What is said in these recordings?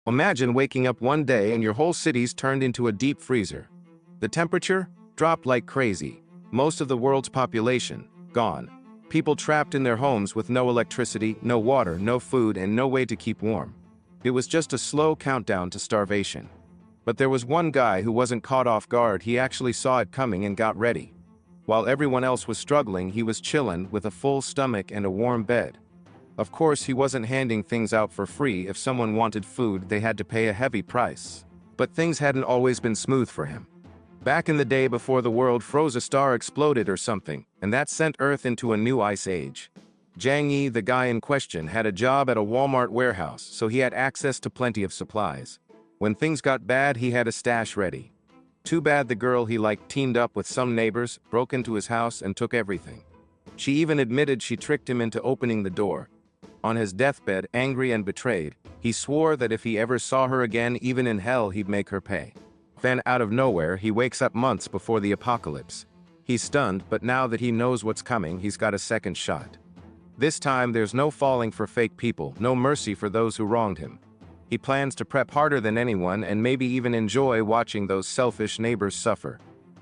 Imagine waking up one day and your whole city's turned into a deep freezer. The temperature dropped like crazy. Most of the world's population gone. People trapped in their homes with no electricity, no water, no food, and no way to keep warm. It was just a slow countdown to starvation. But there was one guy who wasn't caught off guard. He actually saw it coming and got ready. While everyone else was struggling, he was chillin' with a full stomach and a warm bed. Of course, he wasn't handing things out for free. If someone wanted food, they had to pay a heavy price. But things hadn't always been smooth for him. Back in the day before the world froze, a star exploded or something, and that sent Earth into a new ice age. Jang Yi, the guy in question, had a job at a Walmart warehouse, so he had access to plenty of supplies. When things got bad, he had a stash ready. Too bad the girl he liked teamed up with some neighbors, broke into his house, and took everything. She even admitted she tricked him into opening the door. On his deathbed, angry and betrayed, he swore that if he ever saw her again, even in hell, he'd make her pay. Then, out of nowhere, he wakes up months before the apocalypse. He's stunned, but now that he knows what's coming, he's got a second shot. This time, there's no falling for fake people, no mercy for those who wronged him. He plans to prep harder than anyone and maybe even enjoy watching those selfish neighbors suffer.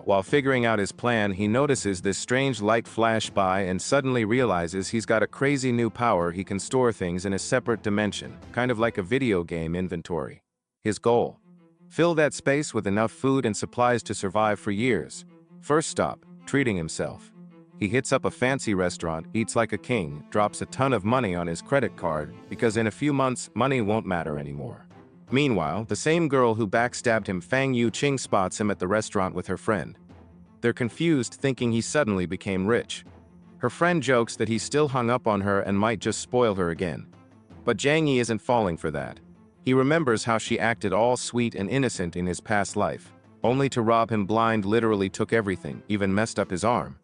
While figuring out his plan, he notices this strange light flash by and suddenly realizes he's got a crazy new power. He can store things in a separate dimension, kind of like a video game inventory. His goal: fill that space with enough food and supplies to survive for years. First stop, treating himself. He hits up a fancy restaurant, eats like a king, drops a ton of money on his credit card, because in a few months, money won't matter anymore. Meanwhile, the same girl who backstabbed him, Fang Yu-ching, spots him at the restaurant with her friend. They're confused, thinking he suddenly became rich. Her friend jokes that he's still hung up on her and might just spoil her again. But Jang Yi isn't falling for that. He remembers how she acted all sweet and innocent in his past life, only to rob him blind, literally took everything, even messed up his arm.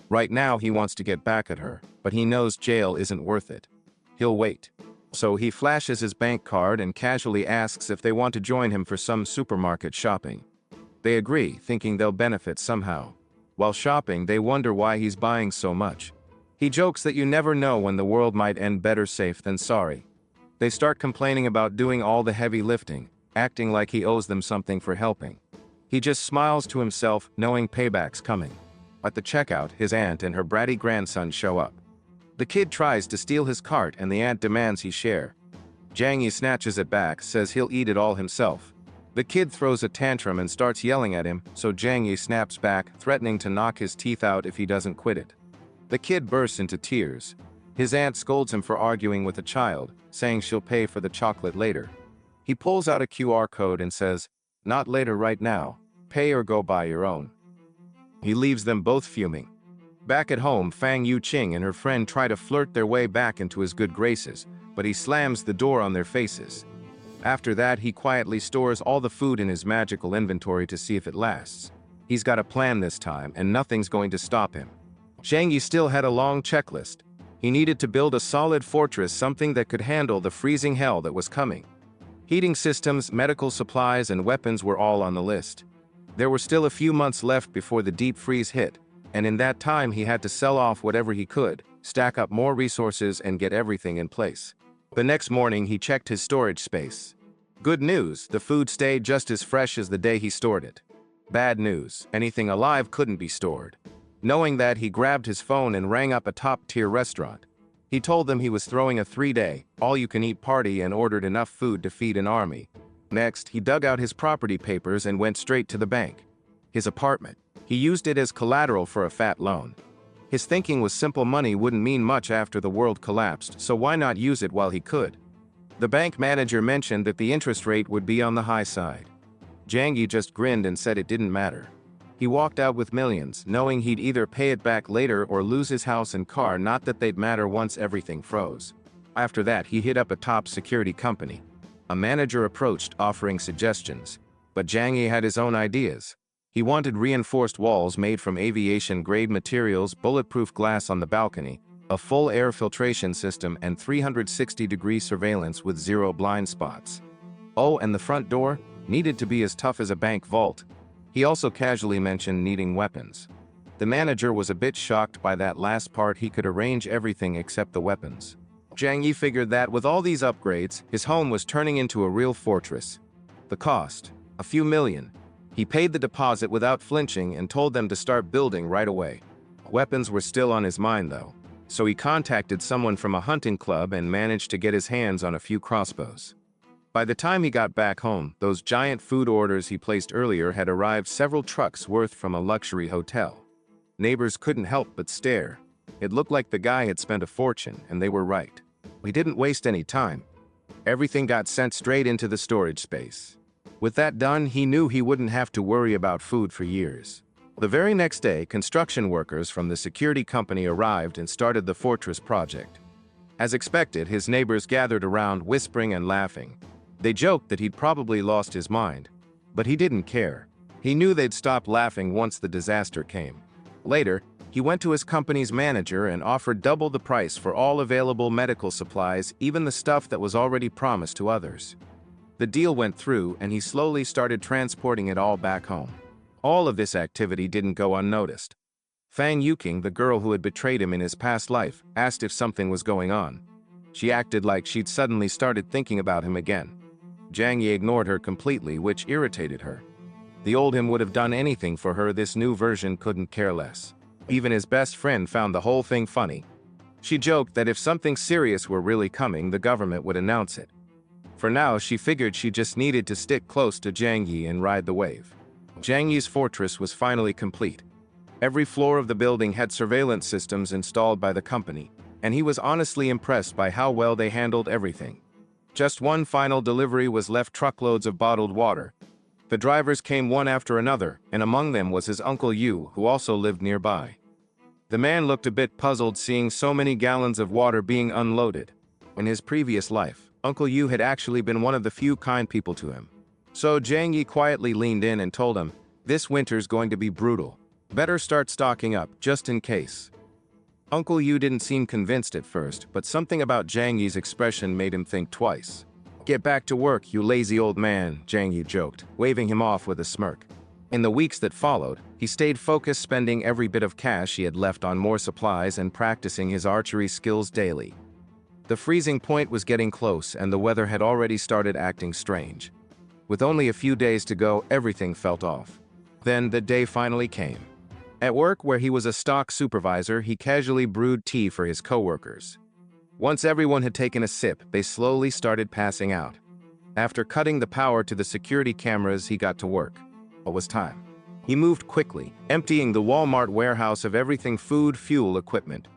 Right now he wants to get back at her, but he knows jail isn't worth it. He'll wait. So he flashes his bank card and casually asks if they want to join him for some supermarket shopping. They agree, thinking they'll benefit somehow. While shopping, they wonder why he's buying so much. He jokes that you never know when the world might end, better safe than sorry. They start complaining about doing all the heavy lifting, acting like he owes them something for helping. He just smiles to himself, knowing payback's coming. At the checkout, his aunt and her bratty grandson show up. The kid tries to steal his cart and the aunt demands he share. Jang Yi snatches it back, says he'll eat it all himself. The kid throws a tantrum and starts yelling at him, so Jang Yi snaps back, threatening to knock his teeth out if he doesn't quit it. The kid bursts into tears. His aunt scolds him for arguing with a child, saying she'll pay for the chocolate later. He pulls out a QR code and says, "Not later, right now. Pay or go buy your own." He leaves them both fuming. Back at home, Fang Yu-ching and her friend try to flirt their way back into his good graces, but he slams the door on their faces. After that, he quietly stores all the food in his magical inventory to see if it lasts. He's got a plan this time, and nothing's going to stop him. Jang Yi still had a long checklist. He needed to build a solid fortress, something that could handle the freezing hell that was coming. Heating systems, medical supplies, and weapons were all on the list. There were still a few months left before the deep freeze hit, and in that time he had to sell off whatever he could, stack up more resources, and get everything in place. The next morning he checked his storage space. Good news, the food stayed just as fresh as the day he stored it. Bad news, anything alive couldn't be stored. Knowing that, he grabbed his phone and rang up a top-tier restaurant. He told them he was throwing a 3-day, all-you-can-eat party and ordered enough food to feed an army. Next, he dug out his property papers and went straight to the bank. His apartment. He used it as collateral for a fat loan. His thinking was simple: money wouldn't mean much after the world collapsed, so why not use it while he could? The bank manager mentioned that the interest rate would be on the high side. Jang Yi just grinned and said it didn't matter. He walked out with millions, knowing he'd either pay it back later or lose his house and car, not that they'd matter once everything froze. After that, he hit up a top security company. A manager approached, offering suggestions. But Jang Yi had his own ideas. He wanted reinforced walls made from aviation-grade materials, bulletproof glass on the balcony, a full air filtration system, and 360-degree surveillance with 0 blind spots. Oh, and the front door needed to be as tough as a bank vault. He also casually mentioned needing weapons. The manager was a bit shocked by that last part. He could arrange everything except the weapons. Zhang Yi figured that with all these upgrades, his home was turning into a real fortress. The cost, a few million. He paid the deposit without flinching and told them to start building right away. Weapons were still on his mind though, so he contacted someone from a hunting club and managed to get his hands on a few crossbows. By the time he got back home, those giant food orders he placed earlier had arrived several trucks worth from a luxury hotel. Neighbors couldn't help but stare. It looked like the guy had spent a fortune, and they were right. He didn't waste any time. Everything got sent straight into the storage space. With that done, he knew he wouldn't have to worry about food for years. The very next day, construction workers from the security company arrived and started the fortress project. As expected, his neighbors gathered around, whispering and laughing. They joked that he'd probably lost his mind, but he didn't care. He knew they'd stop laughing once the disaster came. Later, he went to his company's manager and offered double the price for all available medical supplies, even the stuff that was already promised to others. The deal went through, and he slowly started transporting it all back home. All of this activity didn't go unnoticed. Fang Yuking, the girl who had betrayed him in his past life, asked if something was going on. She acted like she'd suddenly started thinking about him again. Zhang Yi ignored her completely, which irritated her. The old him would have done anything for her, this new version couldn't care less. Even his best friend found the whole thing funny. She joked that if something serious were really coming, the government would announce it. For now, she figured she just needed to stick close to Zhang Yi and ride the wave. Zhang Yi's fortress was finally complete. Every floor of the building had surveillance systems installed by the company, and he was honestly impressed by how well they handled everything. Just one final delivery was left: truckloads of bottled water. The drivers came one after another, and among them was his Uncle Yu, who also lived nearby. The man looked a bit puzzled seeing so many gallons of water being unloaded. In his previous life, Uncle Yu had actually been one of the few kind people to him. So Zhang Yi quietly leaned in and told him, "This winter's going to be brutal. Better start stocking up, just in case." Uncle Yu didn't seem convinced at first, but something about Zhang Yi's expression made him think twice. "Get back to work, you lazy old man," Zhang Yi joked, waving him off with a smirk. In the weeks that followed, he stayed focused, spending every bit of cash he had left on more supplies and practicing his archery skills daily. The freezing point was getting close, and the weather had already started acting strange. With only a few days to go, everything felt off. Then the day finally came. At work, where he was a stock supervisor, he casually brewed tea for his coworkers. Once everyone had taken a sip, they slowly started passing out. After cutting the power to the security cameras, he got to work. It was time. He moved quickly, emptying the Walmart warehouse of everything: food, fuel, equipment.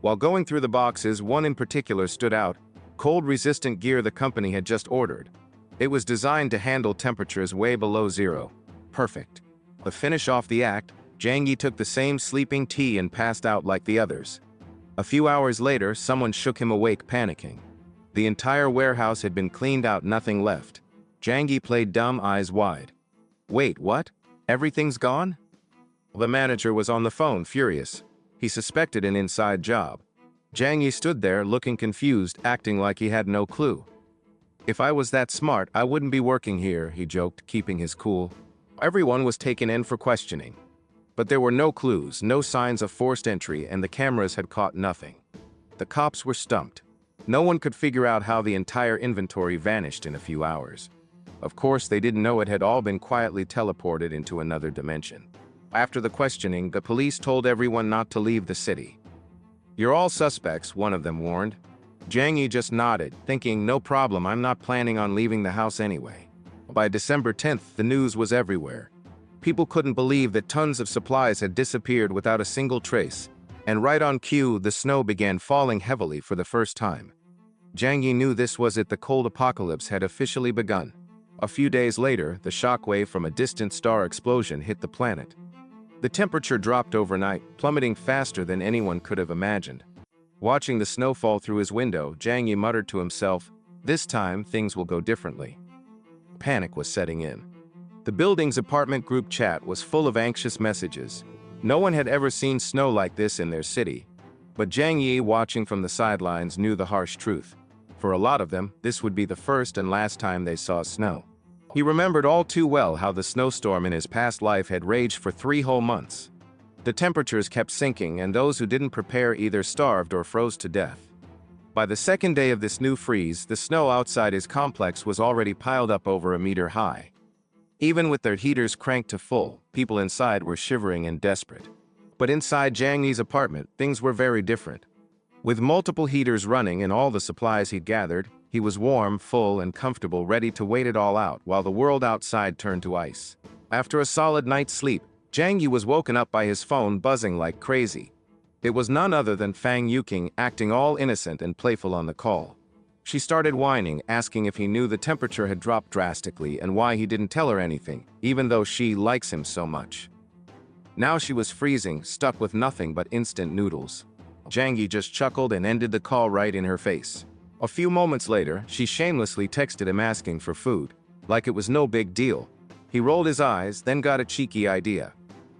While going through the boxes, one in particular stood out: cold-resistant gear the company had just ordered. It was designed to handle temperatures way below zero. Perfect. To finish off the act, Zhang Yi took the same sleeping tea and passed out like the others. A few hours later, someone shook him awake, panicking. The entire warehouse had been cleaned out, nothing left. Zhang Yi played dumb, eyes wide. "Wait, what? Everything's gone?" The manager was on the phone, furious. He suspected an inside job. Zhang Yi stood there, looking confused, acting like he had no clue. "If I was that smart, I wouldn't be working here," he joked, keeping his cool. Everyone was taken in for questioning. But there were no clues, no signs of forced entry, and the cameras had caught nothing. The cops were stumped. No one could figure out how the entire inventory vanished in a few hours. Of course, they didn't know it had all been quietly teleported into another dimension. After the questioning, the police told everyone not to leave the city. "You're all suspects," one of them warned. Zhang Yi just nodded, thinking, "No problem, I'm not planning on leaving the house anyway." By December 10th, the news was everywhere. People couldn't believe that tons of supplies had disappeared without a single trace, and right on cue, the snow began falling heavily for the first time. Zhang Yi knew this was it: the cold apocalypse had officially begun. A few days later, the shockwave from a distant star explosion hit the planet. The temperature dropped overnight, plummeting faster than anyone could have imagined. Watching the snow fall through his window, Zhang Yi muttered to himself, "This time, things will go differently." Panic was setting in. The building's apartment group chat was full of anxious messages. No one had ever seen snow like this in their city. But Zhang Yi, watching from the sidelines, knew the harsh truth. For a lot of them, this would be the first and last time they saw snow. He remembered all too well how the snowstorm in his past life had raged for 3 whole months. The temperatures kept sinking, and those who didn't prepare either starved or froze to death. By the second day of this new freeze, the snow outside his complex was already piled up over a meter high. Even with their heaters cranked to full, people inside were shivering and desperate. But inside Jang Yi's apartment, things were very different. With multiple heaters running and all the supplies he'd gathered, he was warm, full, and comfortable, ready to wait it all out while the world outside turned to ice. After a solid night's sleep, Jang Yi was woken up by his phone buzzing like crazy. It was none other than Fang Yuking, acting all innocent and playful on the call. She started whining, asking if he knew the temperature had dropped drastically and why he didn't tell her anything, even though she likes him so much. Now she was freezing, stuck with nothing but instant noodles. Jang Yi just chuckled and ended the call right in her face. A few moments later, she shamelessly texted him asking for food, like it was no big deal. He rolled his eyes, then got a cheeky idea.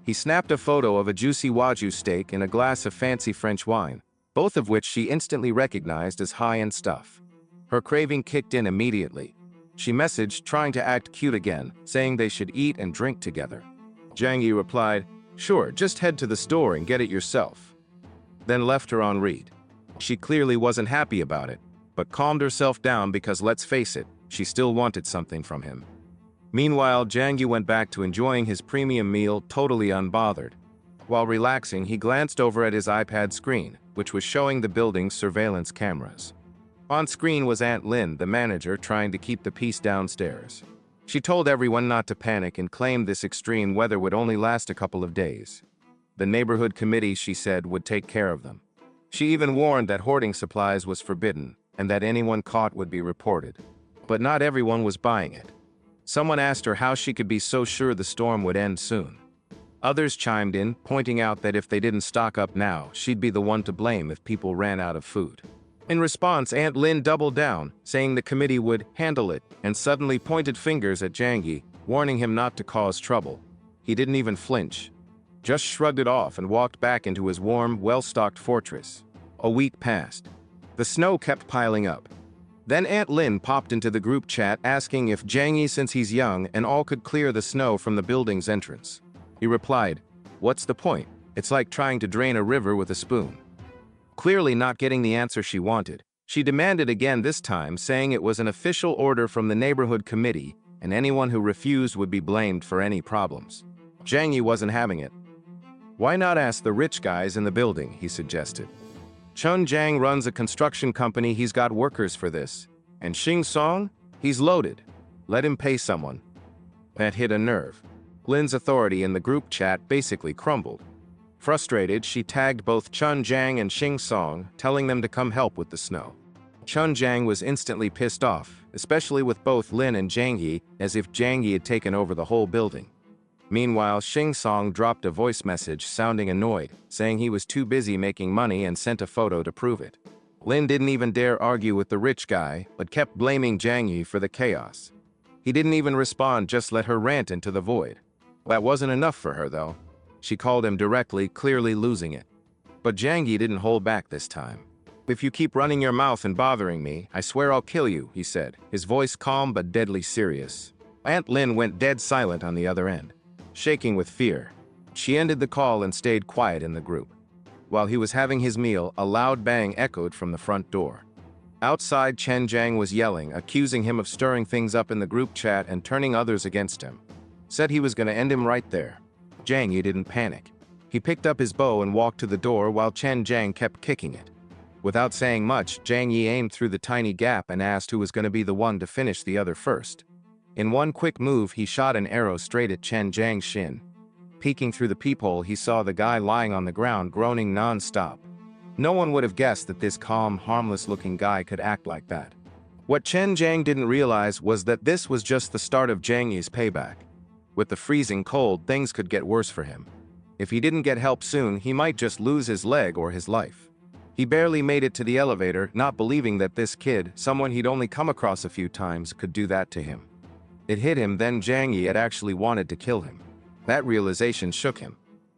He snapped a photo of a juicy Wagyu steak and a glass of fancy French wine, both of which she instantly recognized as high-end stuff. Her craving kicked in immediately. She messaged, trying to act cute again, saying they should eat and drink together. Jang Yi replied, "Sure, just head to the store and get it yourself," then left her on read. She clearly wasn't happy about it, but calmed herself down because, let's face it, she still wanted something from him. Meanwhile, Jang Yi went back to enjoying his premium meal totally unbothered. While relaxing, he glanced over at his iPad screen, which was showing the building's surveillance cameras. On screen was Aunt Lin, the manager, trying to keep the peace downstairs. She told everyone not to panic and claimed this extreme weather would only last a couple of days. The neighborhood committee, she said, would take care of them. She even warned that hoarding supplies was forbidden and that anyone caught would be reported. But not everyone was buying it. Someone asked her how she could be so sure the storm would end soon. Others chimed in, pointing out that if they didn't stock up now, she'd be the one to blame if people ran out of food. In response, Aunt Lin doubled down, saying the committee would handle it, and suddenly pointed fingers at Jang Yi, warning him not to cause trouble. He didn't even flinch, just shrugged it off and walked back into his warm, well-stocked fortress. A week passed. The snow kept piling up. Then Aunt Lin popped into the group chat asking if Jang Yi, since he's young and all, could clear the snow from the building's entrance. He replied, "What's the point? It's like trying to drain a river with a spoon." Clearly not getting the answer she wanted, she demanded again, this time saying it was an official order from the neighborhood committee and anyone who refused would be blamed for any problems. Jang Yi wasn't having it. "Why not ask the rich guys in the building?" he suggested. "Chun Jiang runs a construction company, he's got workers for this. And Xing Song? He's loaded. Let him pay someone." That hit a nerve. Lin's authority in the group chat basically crumbled. Frustrated, she tagged both Chun Jiang and Xing Song, telling them to come help with the snow. Chun Jiang was instantly pissed off, especially with both Lin and Jang Yi, as if Jang Yi had taken over the whole building. Meanwhile, Xing Song dropped a voice message sounding annoyed, saying he was too busy making money and sent a photo to prove it. Lin didn't even dare argue with the rich guy, but kept blaming Jang Yi for the chaos. He didn't even respond, just let her rant into the void. That wasn't enough for her, though. She called him directly, clearly losing it. But Jang Yi didn't hold back this time. "If you keep running your mouth and bothering me, I swear I'll kill you," he said, his voice calm but deadly serious. Aunt Lin went dead silent on the other end, shaking with fear. She ended the call and stayed quiet in the group. While he was having his meal, a loud bang echoed from the front door. Outside, Chen Jiang was yelling, accusing him of stirring things up in the group chat and turning others against him. Said he was going to end him right there. Jang Yi didn't panic. He picked up his bow and walked to the door while Chen Jiang kept kicking it. Without saying much, Jang Yi aimed through the tiny gap and asked who was going to be the one to finish the other first. In one quick move, he shot an arrow straight at Chen Jiang's shin. Peeking through the peephole, he saw the guy lying on the ground, groaning non-stop. No one would have guessed that this calm, harmless-looking guy could act like that. What Chen Jiang didn't realize was that this was just the start of Jang Yi's payback. With the freezing cold, things could get worse for him. If he didn't get help soon, he might just lose his leg or his life. He barely made it to the elevator, not believing that this kid, someone he'd only come across a few times, could do that to him. It hit him then Jang Yi had actually wanted to kill him. That realization shook him.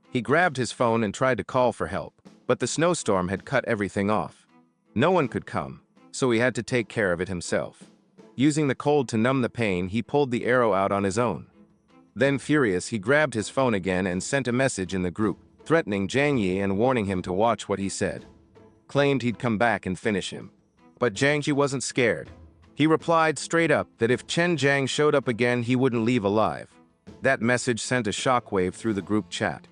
He grabbed his phone and tried to call for help, but the snowstorm had cut everything off. No one could come, so he had to take care of it himself. Using the cold to numb the pain, he pulled the arrow out on his own. Then, furious, he grabbed his phone again and sent a message in the group, threatening Jang Yi and warning him to watch what he said. Claimed he'd come back and finish him. But Jiangyi wasn't scared. He replied straight up that if Chen Jiang showed up again, he wouldn't leave alive. That message sent a shockwave through the group chat.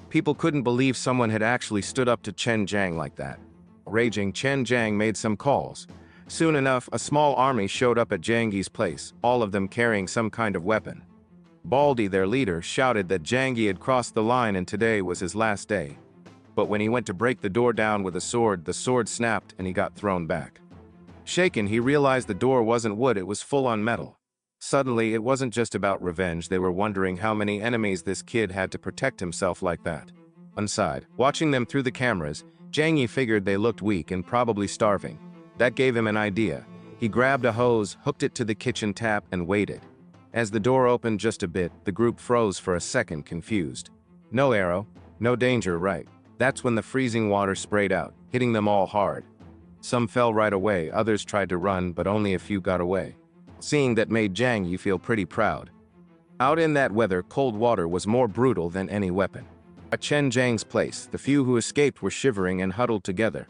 People couldn't believe someone had actually stood up to Chen Jiang like that. Raging, Chen Jiang made some calls. Soon enough, a small army showed up at Jiangyi's place, all of them carrying some kind of weapon. Baldy, their leader, shouted that Jiangyi had crossed the line and today was his last day. But when he went to break the door down with a sword, the sword snapped and he got thrown back. Shaken, he realized the door wasn't wood, it was full on metal. Suddenly, it wasn't just about revenge, they were wondering how many enemies this kid had to protect himself like that. Inside, watching them through the cameras, Jiangyi figured they looked weak and probably starving. That gave him an idea. He grabbed a hose, hooked it to the kitchen tap, and waited. As the door opened just a bit, the group froze for a second, confused. No arrow, no danger, right? That's when the freezing water sprayed out, hitting them all hard. Some fell right away, others tried to run, but only a few got away. Seeing that made Jiangyi feel pretty proud. Out in that weather, cold water was more brutal than any weapon. At Chen Jiang's place, the few who escaped were shivering and huddled together.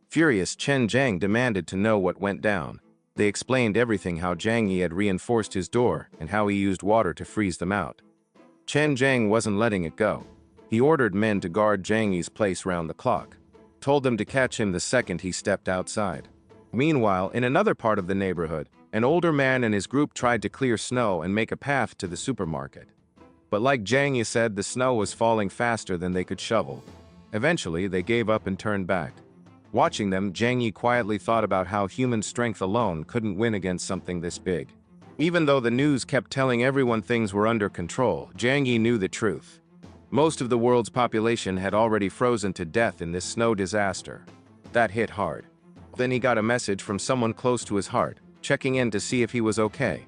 Furious, Chen Jiang demanded to know what went down. They explained everything, how Jiangyi had reinforced his door and how he used water to freeze them out. Chen Jiang wasn't letting it go. He ordered men to guard Jiangyi's place round the clock. Told them to catch him the second he stepped outside. Meanwhile, in another part of the neighborhood, an older man and his group tried to clear snow and make a path to the supermarket. But like Jiangyi said, the snow was falling faster than they could shovel. Eventually, they gave up and turned back. Watching them, Jiangyi quietly thought about how human strength alone couldn't win against something this big. Even though the news kept telling everyone things were under control, Jiangyi knew the truth. Most of the world's population had already frozen to death in this snow disaster. That hit hard. Then he got a message from someone close to his heart, checking in to see if he was okay.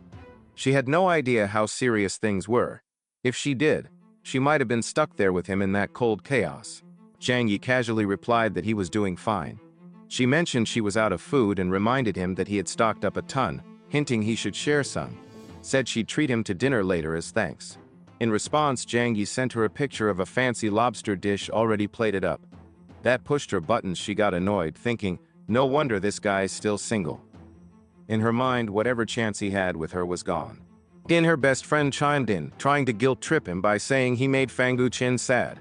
She had no idea how serious things were. If she did, she might have been stuck there with him in that cold chaos. Jiangyi casually replied that he was doing fine. She mentioned she was out of food and reminded him that he had stocked up a ton, hinting he should share some. Said she'd treat him to dinner later as thanks. In response, Jiangyi sent her a picture of a fancy lobster dish already plated up. That pushed her buttons. She got annoyed, thinking, no wonder this guy's still single. In her mind, whatever chance he had with her was gone. Then her best friend chimed in, trying to guilt-trip him by saying he made Fangu Chin sad.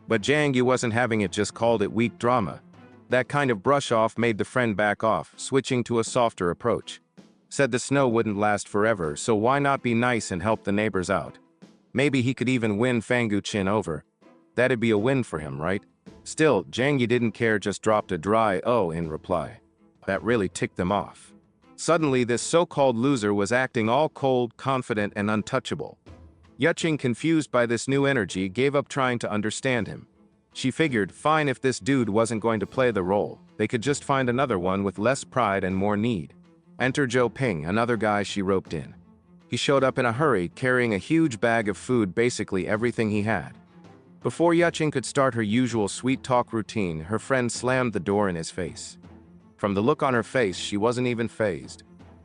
But Jiangyi wasn't having it, just called it weak drama. That kind of brush-off made the friend back off, switching to a softer approach. Said the snow wouldn't last forever, so why not be nice and help the neighbors out? Maybe he could even win Fangu Chin over. That'd be a win for him, right? Still, Jiangyi didn't care, just dropped a dry "oh" in reply. That really ticked them off. Suddenly, this so-called loser was acting all cold, confident, and untouchable. Yuqing, confused by this new energy, gave up trying to understand him. She figured, fine, if this dude wasn't going to play the role, they could just find another one with less pride and more need. Enter Zhou Ping, another guy she roped in. He showed up in a hurry, carrying a huge bag of food, basically everything he had. Before Yuqing could start her usual sweet talk routine, her friend slammed the door in his face. From the look on her face, she wasn't even fazed.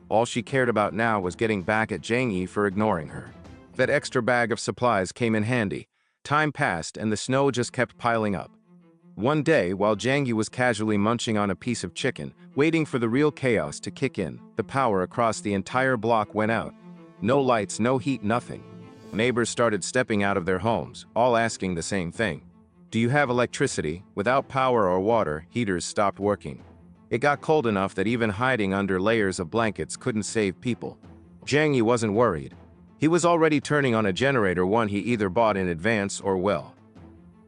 All she cared about now was getting back at Jiangyi for ignoring her. That extra bag of supplies came in handy. Time passed and the snow just kept piling up. One day, while Jiangyi was casually munching on a piece of chicken, waiting for the real chaos to kick in, the power across the entire block went out. No lights, no heat, nothing. Neighbors started stepping out of their homes, all asking the same thing. Do you have electricity? Without power or water, heaters stopped working. It got cold enough that even hiding under layers of blankets couldn't save people. Jiangyi wasn't worried. He was already turning on a generator, one he either bought in advance or, well,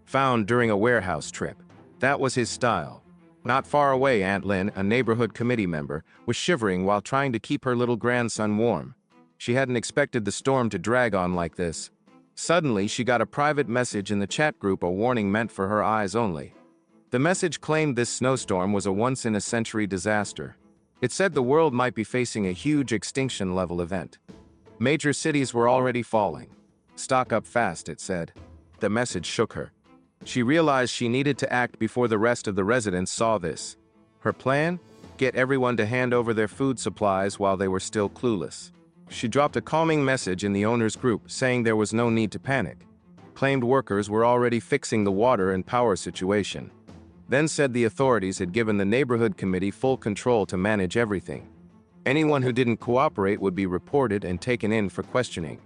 found during a warehouse trip. That was his style. Not far away, Aunt Lin, a neighborhood committee member, was shivering while trying to keep her little grandson warm. She hadn't expected the storm to drag on like this. Suddenly, she got a private message in the chat group, a warning meant for her eyes only. The message claimed this snowstorm was a once-in-a-century disaster. It said the world might be facing a huge extinction-level event. Major cities were already falling. Stock up fast, it said. The message shook her. She realized she needed to act before the rest of the residents saw this. Her plan? Get everyone to hand over their food supplies while they were still clueless. She dropped a calming message in the owner's group saying there was no need to panic. Claimed workers were already fixing the water and power situation. then said the authorities had given the neighborhood committee full control to manage everything. Anyone who didn't cooperate would be reported and taken in for questioning.